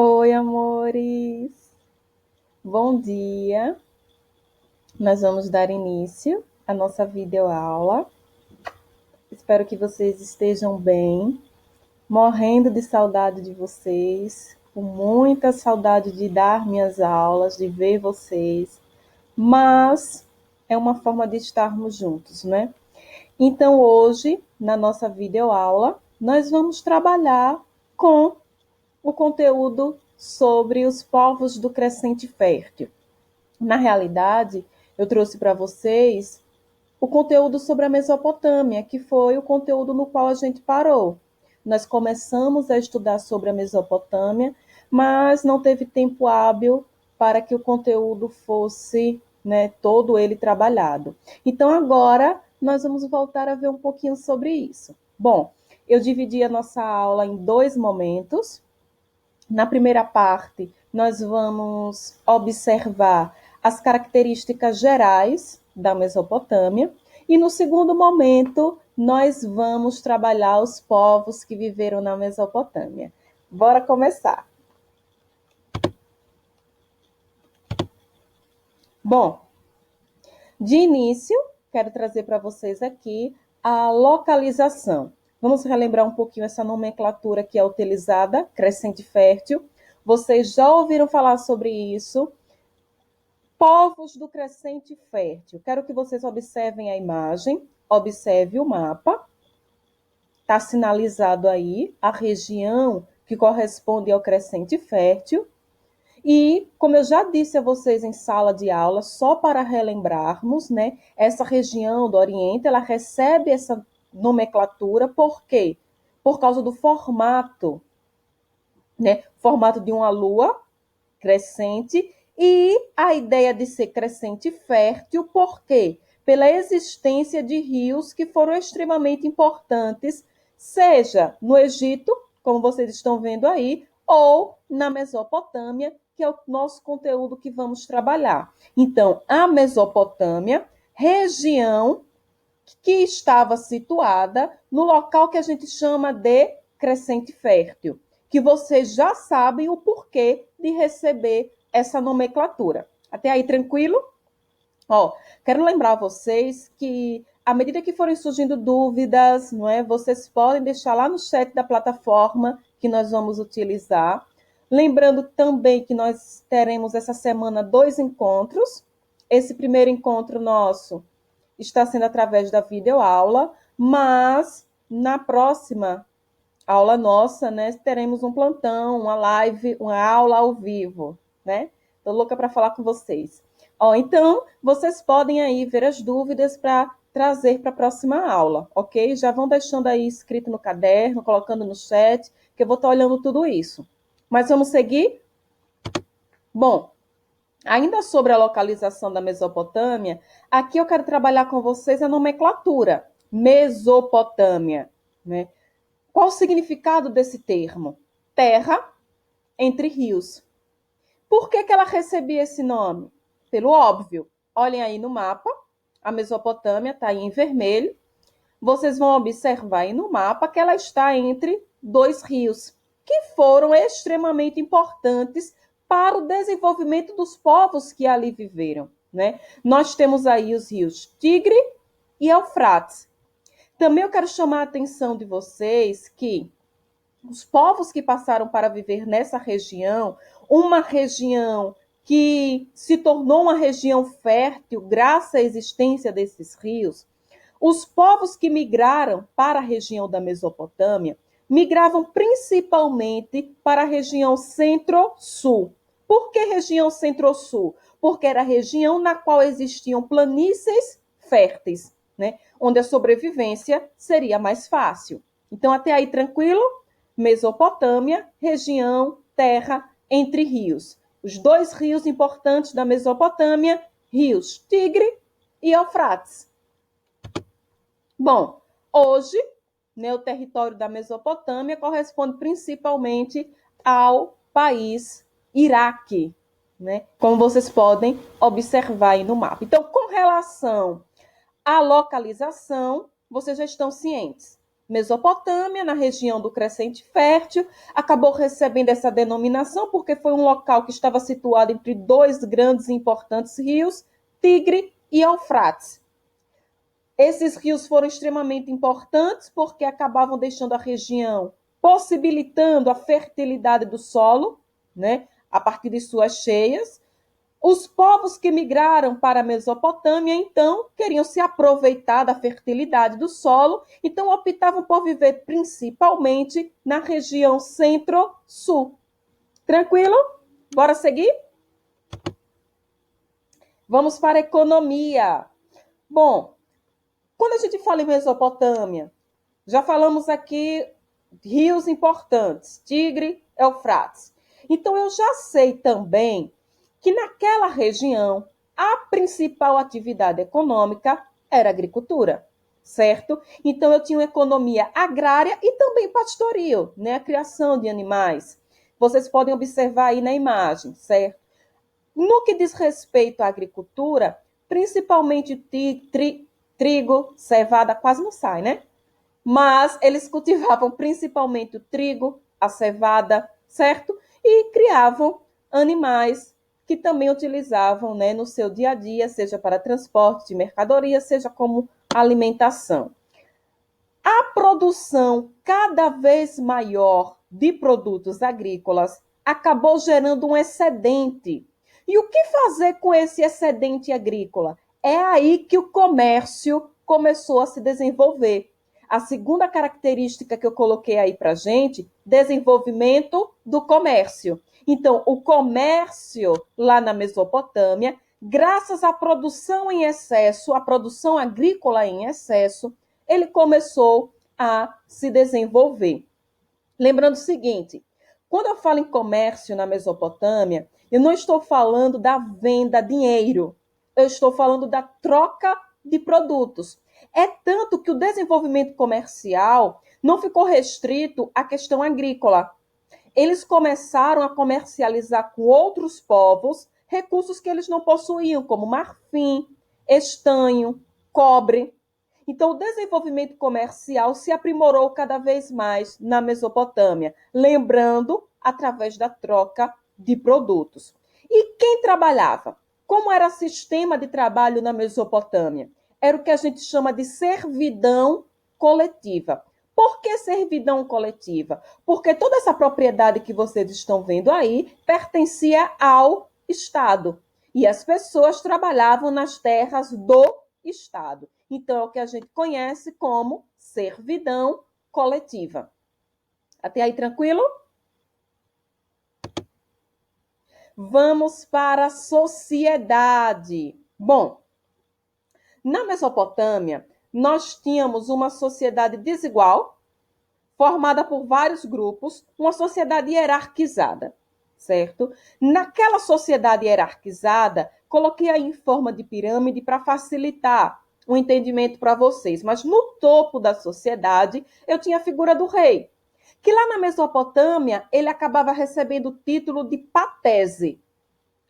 Oi, amores! Bom dia! Nós vamos dar início à nossa videoaula. Espero que vocês estejam bem, morrendo de saudade de vocês, com muita saudade de dar minhas aulas, de ver vocês, mas é uma forma de estarmos juntos, né? Então, hoje, na nossa videoaula, nós vamos trabalhar com o conteúdo sobre os povos do Crescente Fértil. Na realidade, eu trouxe para vocês o conteúdo sobre a Mesopotâmia, que foi o conteúdo no qual a gente parou. Nós começamos a estudar sobre a Mesopotâmia, mas não teve tempo hábil para que o conteúdo fosse, todo ele trabalhado. Então, agora, nós vamos voltar a ver um pouquinho sobre isso. Bom, eu dividi a nossa aula em dois momentos. Na primeira parte, nós vamos observar as características gerais da Mesopotâmia, e no segundo momento, nós vamos trabalhar os povos que viveram na Mesopotâmia. Bora começar! Bom, de início, quero trazer para vocês aqui a localização. Vamos relembrar um pouquinho essa nomenclatura que é utilizada, crescente fértil. Vocês já ouviram falar sobre isso? Povos do crescente fértil. Quero que vocês observem a imagem, observe o mapa. Está sinalizado aí a região que corresponde ao crescente fértil. E, como eu já disse a vocês em sala de aula, só para relembrarmos, essa região do Oriente, ela recebe essa nomenclatura, por quê? Por causa do formato, formato de uma lua crescente, e a ideia de ser crescente fértil, por quê? Pela existência de rios que foram extremamente importantes, seja no Egito, como vocês estão vendo aí, ou na Mesopotâmia, que é o nosso conteúdo que vamos trabalhar. Então, a Mesopotâmia, região que estava situada no local que a gente chama de crescente fértil, que vocês já sabem o porquê de receber essa nomenclatura. Até aí, tranquilo? Quero lembrar vocês que, à medida que forem surgindo dúvidas, vocês podem deixar lá no chat da plataforma que nós vamos utilizar. Lembrando também que nós teremos essa semana 2 encontros. Esse primeiro encontro nosso está sendo através da videoaula, mas na próxima aula nossa, teremos um plantão, uma live, uma aula ao vivo, Tô louca para falar com vocês. Então, vocês podem aí ver as dúvidas para trazer para a próxima aula, ok? Já vão deixando aí escrito no caderno, colocando no chat, que eu vou estar olhando tudo isso. Mas vamos seguir? Bom, ainda sobre a localização da Mesopotâmia, aqui eu quero trabalhar com vocês a nomenclatura. Mesopotâmia, Qual o significado desse termo? Terra entre rios. Por que ela recebia esse nome? Pelo óbvio. Olhem aí no mapa, a Mesopotâmia está aí em vermelho. Vocês vão observar aí no mapa que ela está entre dois rios, que foram extremamente importantes para o desenvolvimento dos povos que ali viveram. Nós temos aí os rios Tigre e Eufrates. Também eu quero chamar a atenção de vocês que os povos que passaram para viver nessa região, uma região que se tornou uma região fértil graças à existência desses rios, os povos que migraram para a região da Mesopotâmia migravam principalmente para a região centro-sul. Por que região centro-sul? Porque era a região na qual existiam planícies férteis, onde a sobrevivência seria mais fácil. Então, até aí, tranquilo? Mesopotâmia, região, terra, entre rios. Os dois rios importantes da Mesopotâmia, rios Tigre e Eufrates. Bom, hoje, o território da Mesopotâmia corresponde principalmente ao país Iraque, como vocês podem observar aí no mapa. Então, com relação à localização, vocês já estão cientes. Mesopotâmia, na região do Crescente Fértil, acabou recebendo essa denominação porque foi um local que estava situado entre dois grandes e importantes rios, Tigre e Eufrates. Esses rios foram extremamente importantes porque acabavam deixando a região, possibilitando a fertilidade do solo, né, a partir de suas cheias. Os povos que migraram para a Mesopotâmia, então, queriam se aproveitar da fertilidade do solo, então optavam por viver principalmente na região centro-sul. Tranquilo? Bora seguir? Vamos para a economia. Bom, quando a gente fala em Mesopotâmia, já falamos aqui rios importantes, Tigre, Eufrates. Então, eu já sei também que naquela região a principal atividade econômica era a agricultura, certo? Então eu tinha uma economia agrária e também pastoril, né? A criação de animais. Vocês podem observar aí na imagem, certo? No que diz respeito à agricultura, principalmente trigo, cevada, quase não sai, né? Mas eles cultivavam principalmente o trigo, a cevada, certo? E criavam animais que também utilizavam, né, no seu dia a dia, seja para transporte de mercadoria, seja como alimentação. A produção cada vez maior de produtos agrícolas acabou gerando um excedente. E o que fazer com esse excedente agrícola? É aí que o comércio começou a se desenvolver. A segunda característica que eu coloquei aí para gente, desenvolvimento do comércio. Então, o comércio lá na Mesopotâmia, graças à produção em excesso, à produção agrícola em excesso, ele começou a se desenvolver. Lembrando o seguinte, quando eu falo em comércio na Mesopotâmia, eu não estou falando da venda dinheiro, eu estou falando da troca de produtos. É tanto que o desenvolvimento comercial não ficou restrito à questão agrícola. Eles começaram a comercializar com outros povos recursos que eles não possuíam, como marfim, estanho, cobre. Então, o desenvolvimento comercial se aprimorou cada vez mais na Mesopotâmia, lembrando, através da troca de produtos. E quem trabalhava? Como era o sistema de trabalho na Mesopotâmia? Era o que a gente chama de servidão coletiva. Por que servidão coletiva? Porque toda essa propriedade que vocês estão vendo aí pertencia ao Estado. E as pessoas trabalhavam nas terras do Estado. Então, é o que a gente conhece como servidão coletiva. Até aí, tranquilo? Vamos para a sociedade. Bom, na Mesopotâmia, nós tínhamos uma sociedade desigual, formada por vários grupos, uma sociedade hierarquizada, certo? Naquela sociedade hierarquizada, coloquei aí em forma de pirâmide para facilitar o entendimento para vocês, mas no topo da sociedade eu tinha a figura do rei, que lá na Mesopotâmia ele acabava recebendo o título de patese,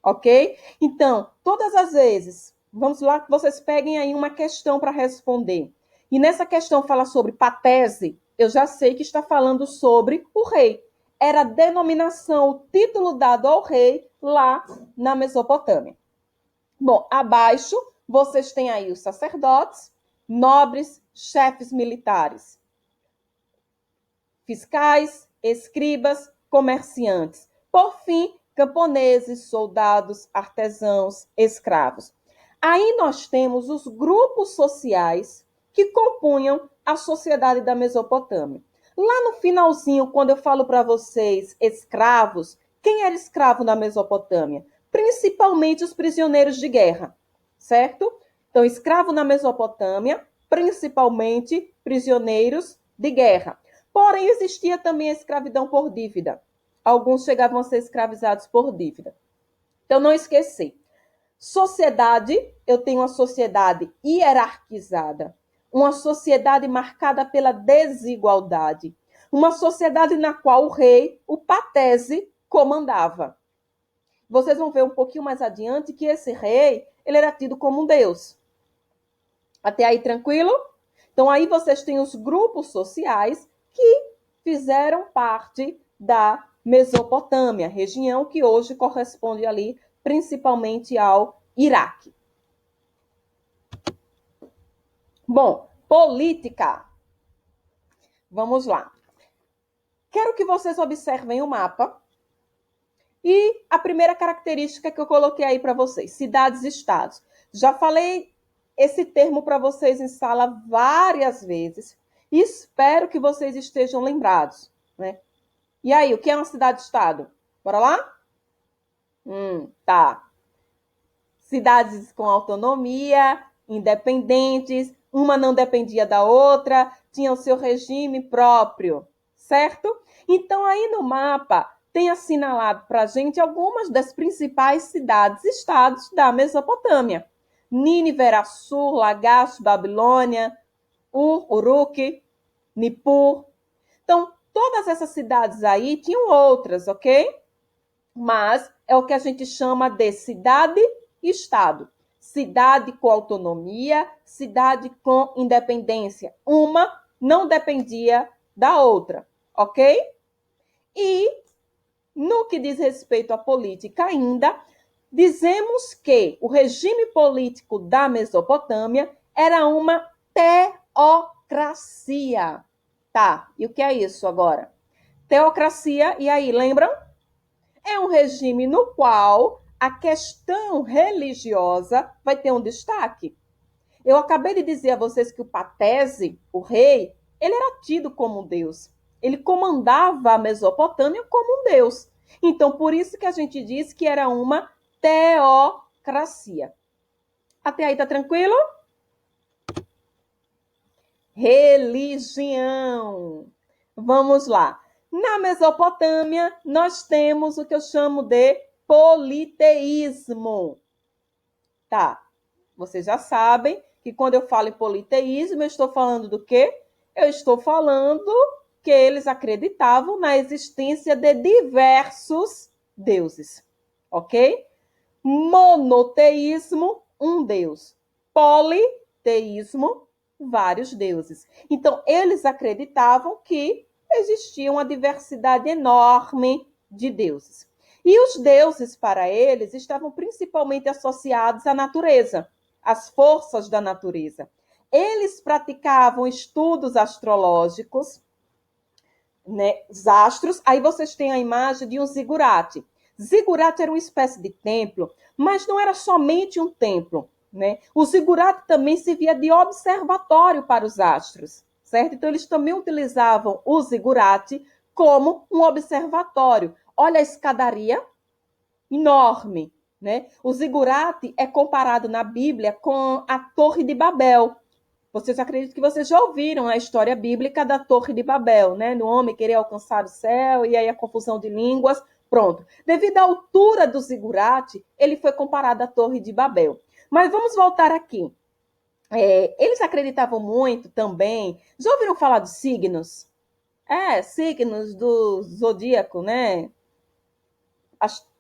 ok? Então, todas as vezes, vamos lá, que vocês peguem aí uma questão para responder. E nessa questão fala sobre patese, eu já sei que está falando sobre o rei. Era a denominação, o título dado ao rei lá na Mesopotâmia. Bom, abaixo vocês têm aí os sacerdotes, nobres, chefes militares, fiscais, escribas, comerciantes. Por fim, camponeses, soldados, artesãos, escravos. Aí nós temos os grupos sociais que compunham a sociedade da Mesopotâmia. Lá no finalzinho, quando eu falo para vocês escravos, quem era escravo na Mesopotâmia? Principalmente os prisioneiros de guerra, certo? Então, escravo na Mesopotâmia, principalmente prisioneiros de guerra. Porém, existia também a escravidão por dívida. Alguns chegavam a ser escravizados por dívida. Então, não esquecer. Sociedade, eu tenho uma sociedade hierarquizada, uma sociedade marcada pela desigualdade, uma sociedade na qual o rei, o patese, comandava. Vocês vão ver um pouquinho mais adiante que esse rei, ele era tido como um deus. Até aí, tranquilo? Então, aí vocês têm os grupos sociais que fizeram parte da Mesopotâmia, região que hoje corresponde ali principalmente ao Iraque. Bom, política. Vamos lá. Quero que vocês observem o mapa. E a primeira característica que eu coloquei aí para vocês, cidades e estados. Já falei esse termo para vocês em sala várias vezes. E espero que vocês estejam lembrados, né? E aí, o que é uma cidade-estado? Bora lá? Tá. Cidades com autonomia, independentes, uma não dependia da outra, tinha o seu regime próprio, certo? Então, aí no mapa, tem assinalado para a gente algumas das principais cidades-estados da Mesopotâmia. Nínive, Assur, Lagash, Babilônia, Uruk, Nippur. Então, todas essas cidades aí tinham outras, ok? Mas é o que a gente chama de cidade-estado. Cidade com autonomia, cidade com independência. Uma não dependia da outra, ok? E, no que diz respeito à política ainda, dizemos que o regime político da Mesopotâmia era uma teocracia. Tá, e o que é isso agora? Teocracia, e aí, lembram? É um regime no qual a questão religiosa vai ter um destaque. Eu acabei de dizer a vocês que o Patese, o rei, ele era tido como um deus. Ele comandava a Mesopotâmia como um deus. Então, por isso que a gente diz que era uma teocracia. Até aí, tá tranquilo? Religião. Vamos lá. Na Mesopotâmia, nós temos o que eu chamo de politeísmo. Tá, vocês já sabem que quando eu falo em politeísmo, eu estou falando do quê? Eu estou falando que eles acreditavam na existência de diversos deuses, ok? Monoteísmo, um deus. Politeísmo, vários deuses. Então, eles acreditavam que existia uma diversidade enorme de deuses. E os deuses, para eles, estavam principalmente associados à natureza, às forças da natureza. Eles praticavam estudos astrológicos, né, os astros. Aí vocês têm a imagem de um zigurate. Zigurate era uma espécie de templo, mas não era somente um templo, né? O zigurate também servia de observatório para os astros, certo? Então, eles também utilizavam o zigurate como um observatório. Olha a escadaria enorme, né? O zigurate é comparado na Bíblia com a Torre de Babel. Vocês acreditam que vocês já ouviram a história bíblica da Torre de Babel, né? No homem querer alcançar o céu e aí a confusão de línguas. Pronto. Devido à altura do zigurate, ele foi comparado à Torre de Babel. Mas vamos voltar aqui. Eles acreditavam muito também. Já ouviram falar dos signos? Signos do zodíaco, né?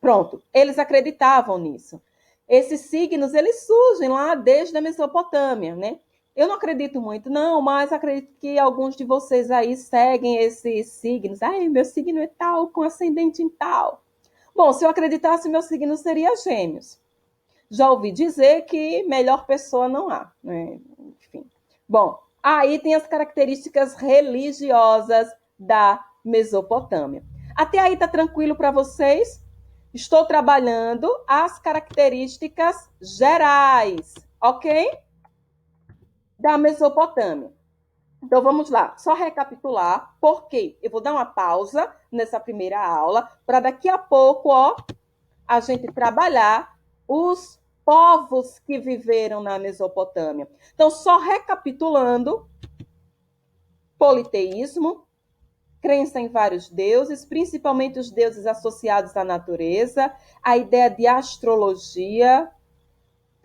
Pronto. Eles acreditavam nisso. Esses signos, eles surgem lá desde a Mesopotâmia, né? Eu não acredito muito, não, mas acredito que alguns de vocês aí seguem esses signos. Ai, meu signo é tal, com ascendente em tal. Bom, se eu acreditasse, meu signo seria Gêmeos. Já ouvi dizer que melhor pessoa não há, né? Enfim. Bom, aí tem as características religiosas da Mesopotâmia. Até aí tá tranquilo para vocês? Estou trabalhando as características gerais, ok? Da Mesopotâmia. Então, vamos lá. Só recapitular, porque eu vou dar uma pausa nessa primeira aula, para daqui a pouco, a gente trabalhar os povos que viveram na Mesopotâmia. Então, só recapitulando, politeísmo, crença em vários deuses, principalmente os deuses associados à natureza, a ideia de astrologia,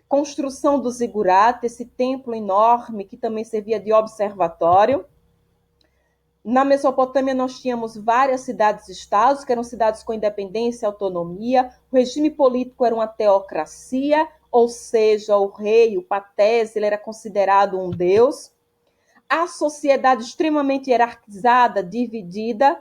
construção do zigurate, esse templo enorme que também servia de observatório. Na Mesopotâmia nós tínhamos várias cidades-estados, que eram cidades com independência e autonomia. O regime político era uma teocracia, ou seja, o rei, o patese, ele era considerado um deus. a sociedade extremamente hierarquizada, dividida,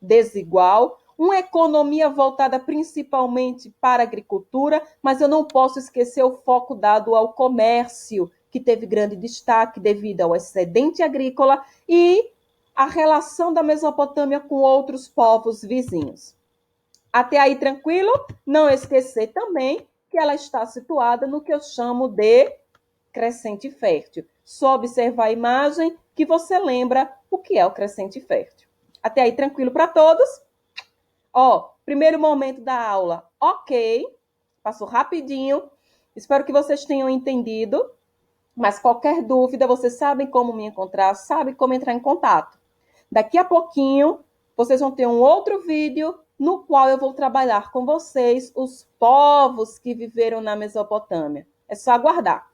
desigual, uma economia voltada principalmente para a agricultura, mas eu não posso esquecer o foco dado ao comércio, que teve grande destaque devido ao excedente agrícola e a relação da Mesopotâmia com outros povos vizinhos. Até aí tranquilo? Não esquecer também que ela está situada no que eu chamo de crescente fértil. Só observar a imagem que você lembra o que é o crescente fértil. Até aí tranquilo para todos? Ó, primeiro momento da aula, ok. Passou rapidinho. Espero que vocês tenham entendido. Mas qualquer dúvida, vocês sabem como me encontrar, sabem como entrar em contato. Daqui a pouquinho, vocês vão ter um outro vídeo no qual eu vou trabalhar com vocês os povos que viveram na Mesopotâmia. É só aguardar.